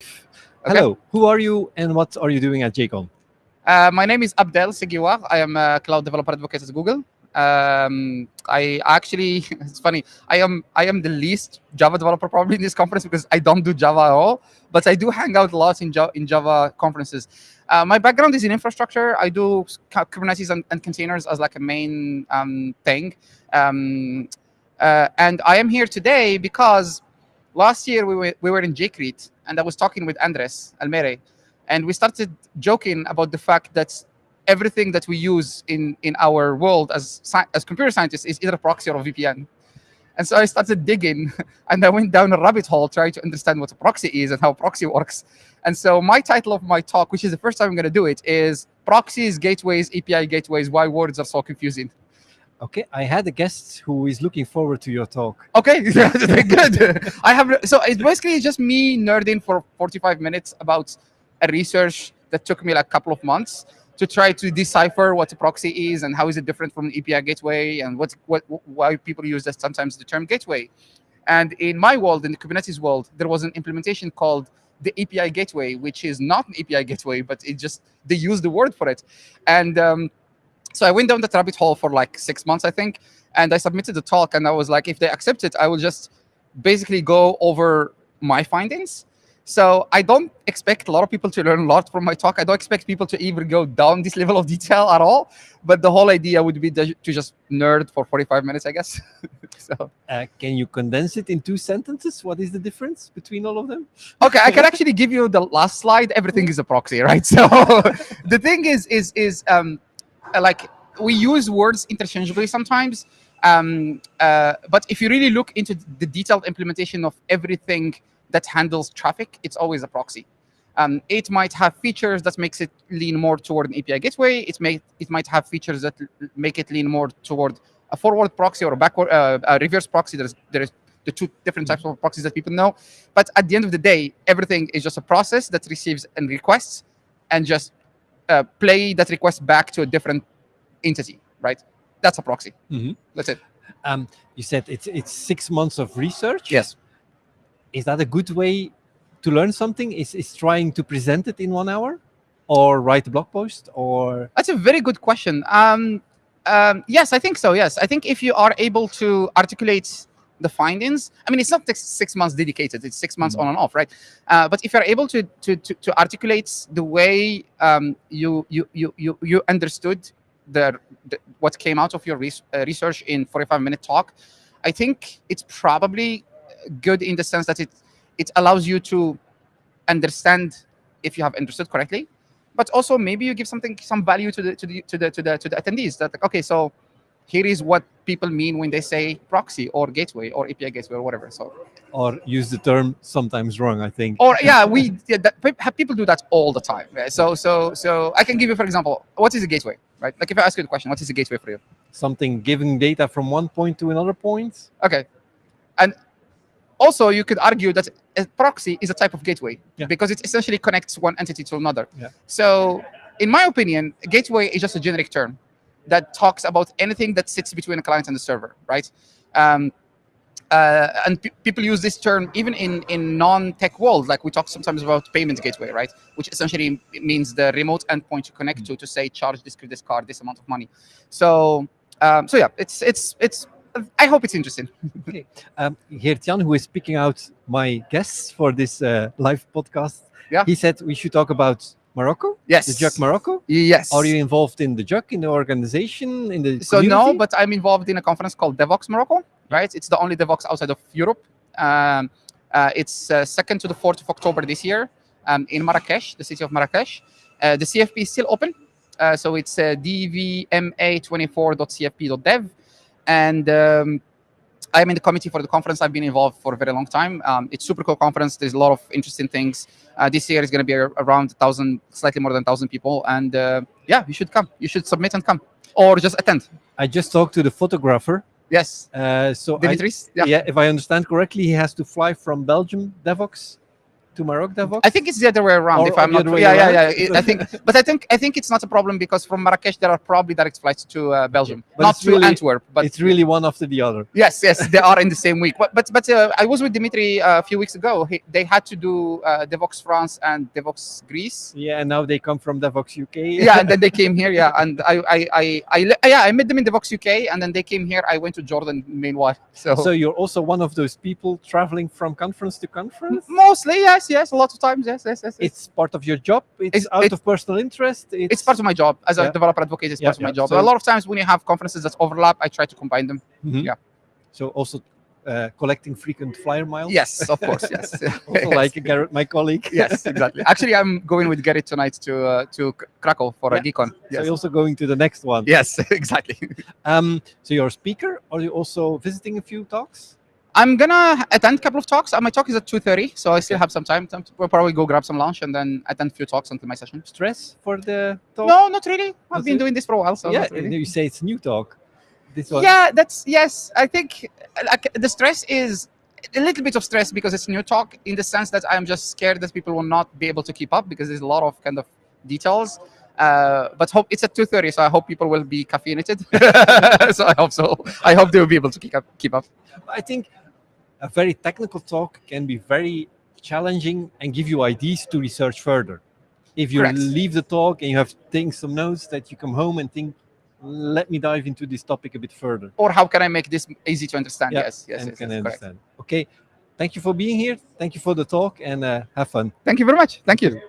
Okay. Hello, who are you and what are you doing at JCON? My name is Abdel Sghiouar. I am a cloud developer advocate at Google. I actually, it's funny. I am the least Java developer probably in this conference because I don't do Java at all. But I do hang out a lot in Java conferences. My background is in infrastructure. I do Kubernetes and containers as like a main thing. Um, and I am here today because last year we were in JCREAT and I was talking with Andres Almere, and we started joking about the fact that everything that we use in our world as computer scientists is either a proxy or a VPN. And so I started digging and I went down a rabbit hole trying to understand what a proxy is and how proxy works. And so my title of my talk, which is the first time I'm going to do it, is Proxies, Gateways, API Gateways, Why Words Are So Confusing. Okay, I had a guest who is looking forward to your talk. Okay, good. So it's basically just me nerding for 45 minutes about a research that took me like a couple of months to try to decipher what a proxy is and how is it different from an API gateway and why people use that sometimes the term gateway. And in my world, in the Kubernetes world, there was an implementation called the API gateway, which is not an API gateway, but they use the word for it. And so I went down that rabbit hole for like 6 months, I think, and I submitted the talk. And I was like, if they accept it, I will just basically go over my findings. So I don't expect a lot of people to learn a lot from my talk. I don't expect people to even go down this level of detail at all. But the whole idea would be to just nerd for 45 minutes, I guess. So Can you condense it in 2 sentences? What is the difference between all of them? okay, I can actually give you the last slide. Everything is a proxy, right? So the thing is like we use words interchangeably sometimes. But if you really look into the detailed implementation of everything that handles traffic, it's always a proxy. It might have features that makes it lean more toward an API gateway. It might have features that make it lean more toward a forward proxy or a backward a reverse proxy. There's the two different types of proxies that people know. But at the end of the day, everything is just a process that receives and requests, and just play that request back to a different entity, right? That's a proxy. Mhm. That's it. You said it's 6 months of research. Yes. Is that a good way to learn something? Is trying to present it in 1 hour, or write a blog post, or That's a very good question. Yes, I think so. Yes, I think if you are able to articulate the findings, I mean, it's not 6 months dedicated; it's 6 months on and off, right? But if you're able to articulate the way you understood what came out of your research in 45-minute talk, I think it's probably good in the sense that it allows you to understand if you have understood correctly, but also maybe you give some value to the attendees. That like, okay, so here is what people mean when they say proxy or gateway or API gateway or whatever. So or use the term sometimes wrong, I think. or people do that all the time. Right? So I can give you, for example, what is a gateway, right? Like if I ask you the question, what is a gateway for you? Something giving data from one point to another point. Okay, and also you could argue that a proxy is a type of gateway because it essentially connects one entity to another. Yeah. So in my opinion, a gateway is just a generic term that talks about anything that sits between a client and the server, right? And people use this term even in non-tech world. Like we talk sometimes about payment gateway, right? Which essentially means the remote endpoint you connect to say charge this card this amount of money. So yeah, it's. I hope it's interesting. Okay. Geert-Jan, who is picking out my guests for this live podcast, he said we should talk about Morocco. Yes. The JUC Morocco. Yes. Are you involved in the JUC, in the organization, in the So community? no, but I'm involved in a conference called DevOps Morocco, right? It's the only DevOps outside of Europe. It's 2nd to the 4th of October this year in Marrakesh, the city of Marrakesh. The CFP is still open. So it's dvma24.cfp.dev. And I'm in the committee for the conference. I've been involved for a very long time. It's super cool conference. There's a lot of interesting things. This year is going to be around 1,000, slightly more than 1,000 people. And yeah, you should come. You should submit and come, or just attend. I just talked to the photographer. Yes. So Dimitris? if I understand correctly, he has to fly from Belgium, Devox, to Maroc DevOps? I think it's the other way around. Or If I'm the not, other way yeah. around? I think it's not a problem because from Marrakesh there are probably direct flights to Belgium, But not it's to really- Antwerp. But it's really one after the other. yes, they are in the same week. But I was with Dimitri a few weeks ago. They had to do Devox France and Devox Greece. Yeah, and now they come from DevOps UK. Yeah, and then they came here. Yeah, and I met them in Devox UK, and then they came here. I went to Jordan meanwhile. So you're also one of those people traveling from conference to conference? Mostly, yes, a lot of times, yes. It's part of your job? It's out of personal interest? It's part of my job as a developer advocate. It's part of my job. So a lot of times when you have conferences that overlap, I try to combine them. Yeah. So also collecting frequent flyer miles? Yes, of course. Yes. Also like Garrett, my colleague. Yes, exactly. Actually, I'm going with Garrett tonight to Krakow for a JCON. So Yes. you're also going to the next one? Yes, exactly. So you're a speaker? Are you also visiting a few talks? I'm gonna attend a couple of talks. My talk is at 2:30, so I still have some time. We'll probably go grab some lunch and then attend a few talks until my session. Stress for the talk? No, not really. I've Not been really? doing this for a while, so Yeah, not really. you say it's new talk. This one. Yeah, yes. I think like the stress is a little bit of stress because it's new talk in the sense that I'm just scared that people will not be able to keep up because there's a lot of kind of details. But hope it's at 2:30, so I hope people will be caffeinated. So I hope so. I hope they will be able to keep up. I think a very technical talk can be very challenging and give you ideas to research further. If you Correct. leave the talk and you have taken some notes that you come home and think, let me dive into this topic a bit further. Or how can I make this easy to understand? Yeah, Yes, and can correct. understand. Okay, thank you for being here. Thank you for the talk and have fun. Thank you very much. Thank you.